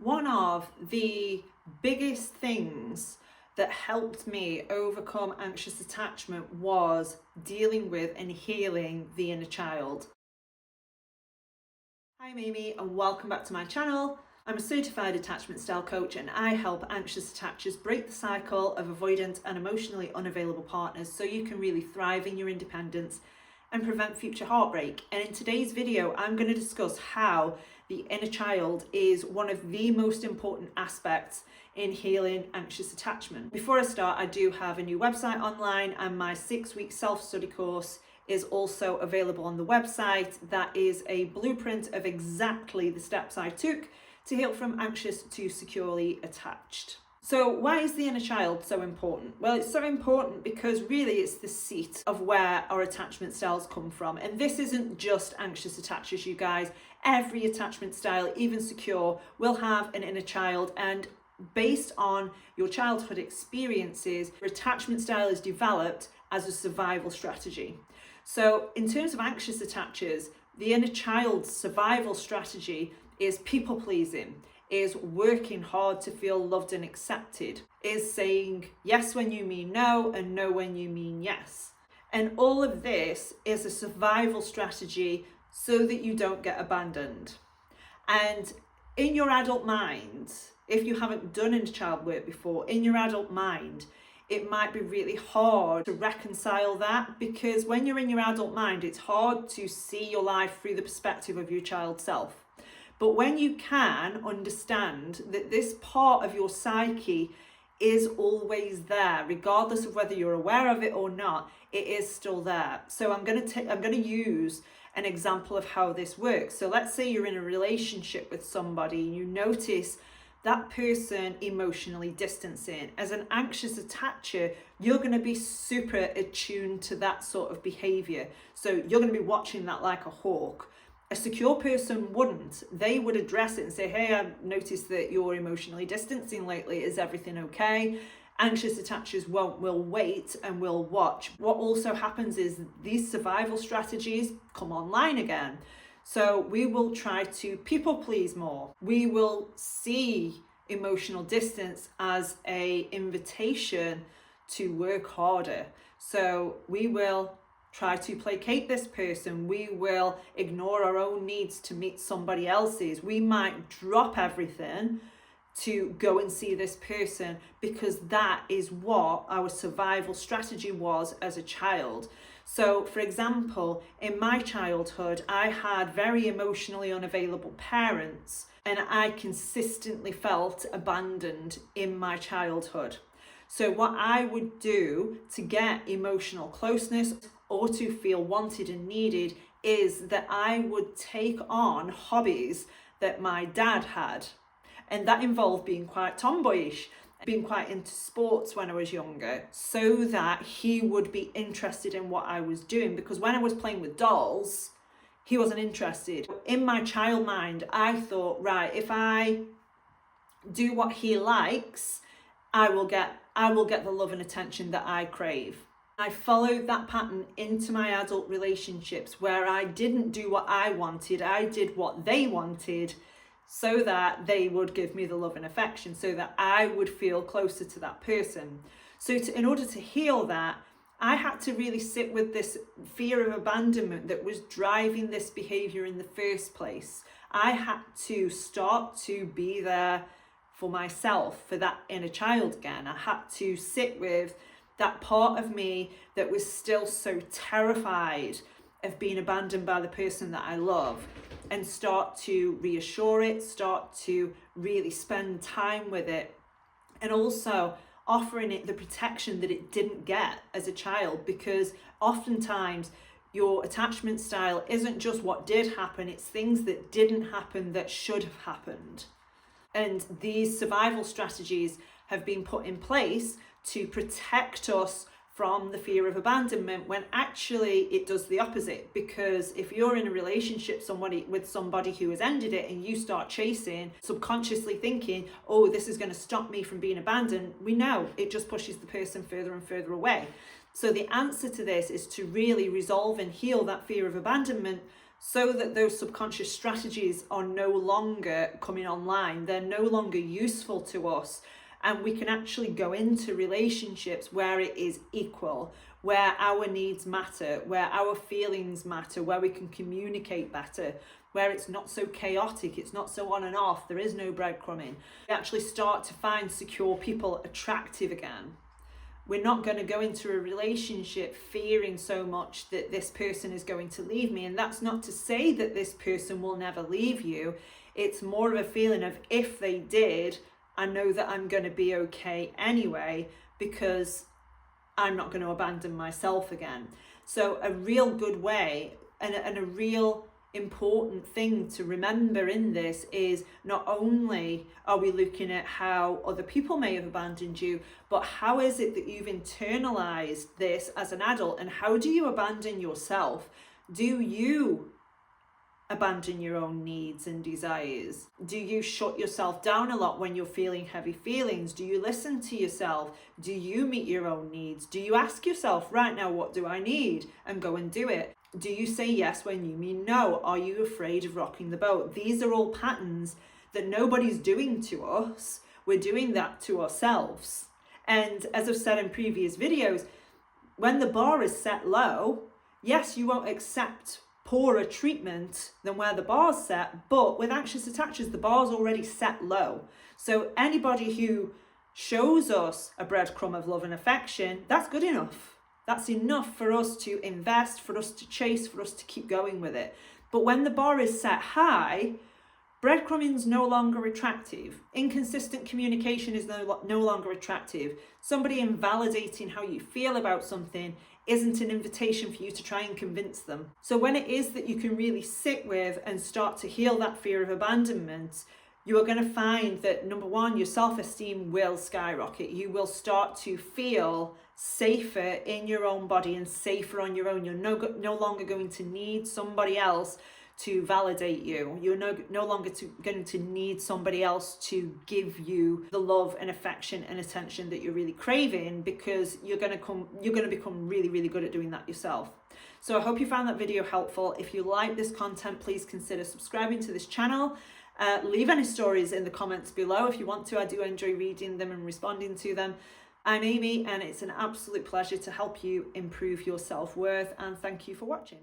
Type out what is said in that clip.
One of the biggest things that helped me overcome anxious attachment was dealing with and healing the inner child. Hi, I'm Amy and welcome back to my channel. I'm a certified attachment style coach and I help anxious attachers break the cycle of avoidant and emotionally unavailable partners so you can really thrive in your independence and prevent future heartbreak. And in today's video, I'm going to discuss how the inner child is one of the most important aspects in healing anxious attachment. Before I start, I do have a new website online and my 6-week self-study course is also available on the website. That is a blueprint of exactly the steps I took to heal from anxious to securely attached. So why is the inner child so important? Well, it's so important because really it's the seat of where our attachment styles come from. And this isn't just anxious attachers, you guys. Every attachment style, even secure, will have an inner child, and based on your childhood experiences, your attachment style is developed as a survival strategy. So in terms of anxious attachers, the inner child's survival strategy is people pleasing, is working hard to feel loved and accepted, is saying yes when you mean no and no when you mean yes. And all of this is a survival strategy so that you don't get abandoned. And in your adult mind, if you haven't done inner child work before, in your adult mind, it might be really hard to reconcile that, because when you're in your adult mind, it's hard to see your life through the perspective of your child self. But when you can understand that this part of your psyche is always there, regardless of whether you're aware of it or not, it is still there. So I'm going to use an example of how this works. So let's say you're in a relationship with somebody and you notice that person emotionally distancing. As an anxious attacher, you're going to be super attuned to that sort of behavior. So you're going to be watching that like a hawk. A secure person wouldn't. They would address it and say, hey, I've noticed that you're emotionally distancing lately. Is everything okay? Anxious attachers will wait and will watch. What also happens is these survival strategies come online again. So we will try to people please more. We will see emotional distance as an invitation to work harder. So we will try to placate this person. We will ignore our own needs to meet somebody else's. We might drop everything to go and see this person because that is what our survival strategy was as a child. So for example, in my childhood, I had very emotionally unavailable parents and I consistently felt abandoned in my childhood. So what I would do to get emotional closeness or to feel wanted and needed is that I would take on hobbies that my dad had. And that involved being quite tomboyish, being quite into sports when I was younger, so that he would be interested in what I was doing. Because when I was playing with dolls, he wasn't interested. In my child mind, I thought, right, if I do what he likes, I will get the love and attention that I crave. I followed that pattern into my adult relationships where I didn't do what I wanted, I did what they wanted, so that they would give me the love and affection, so that I would feel closer to that person. So in order to heal that, I had to really sit with this fear of abandonment that was driving this behavior in the first place. I had to start to be there for myself, for that inner child again. I had to sit with that part of me that was still so terrified of being abandoned by the person that I love, and start to reassure it, start to really spend time with it, and also offering it the protection that it didn't get as a child. Because oftentimes your attachment style isn't just what did happen, it's things that didn't happen that should have happened. And these survival strategies have been put in place to protect us from the fear of abandonment, when actually it does the opposite. Because if you're in a relationship with somebody who has ended it and you start chasing, subconsciously thinking, oh, this is going to stop me from being abandoned, we know it just pushes the person further and further away. So the answer to this is to really resolve and heal that fear of abandonment so that those subconscious strategies are no longer coming online. They're no longer useful to us. And we can actually go into relationships where it is equal, where our needs matter, where our feelings matter, where we can communicate better, where it's not so chaotic, it's not so on and off, there is no breadcrumbing. We actually start to find secure people attractive again. We're not going to go into a relationship fearing so much that this person is going to leave me. And that's not to say that this person will never leave you. It's more of a feeling of, if they did, I know that I'm going to be okay anyway, because I'm not going to abandon myself again. So a real good way and a real important thing to remember in this is, not only are we looking at how other people may have abandoned you, but how is it that you've internalized this as an adult, and how do you abandon yourself? Do you abandon your own needs and desires? Do you shut yourself down a lot when you're feeling heavy feelings? Do you listen to yourself? Do you meet your own needs? Do you ask yourself, right now, what do I need? And go and do it? Do you say yes when you mean no? Are you afraid of rocking the boat? These are all patterns that nobody's doing to us. We're doing that to ourselves. And as I've said in previous videos, when the bar is set low, yes, you won't accept poorer treatment than where the bar's set, but with anxious attachers, the bar's already set low. So anybody who shows us a breadcrumb of love and affection, that's good enough. That's enough for us to invest, for us to chase, for us to keep going with it. But when the bar is set high, breadcrumbing is no longer attractive. Inconsistent communication is no longer attractive. Somebody invalidating how you feel about something isn't an invitation for you to try and convince them. So when it is that you can really sit with and start to heal that fear of abandonment, you are going to find that, number one, your self-esteem will skyrocket. You will start to feel safer in your own body and safer on your own. You're no longer going to need somebody else to validate you. You're no longer going to need somebody else to give you the love and affection and attention that you're really craving, because you're going to become really, really good at doing that yourself. So I hope you found that video helpful. If you like this content, please consider subscribing to this channel. Leave any stories in the comments below if you want to. I do enjoy reading them and responding to them. I'm Amy, and it's an absolute pleasure to help you improve your self-worth, and thank you for watching.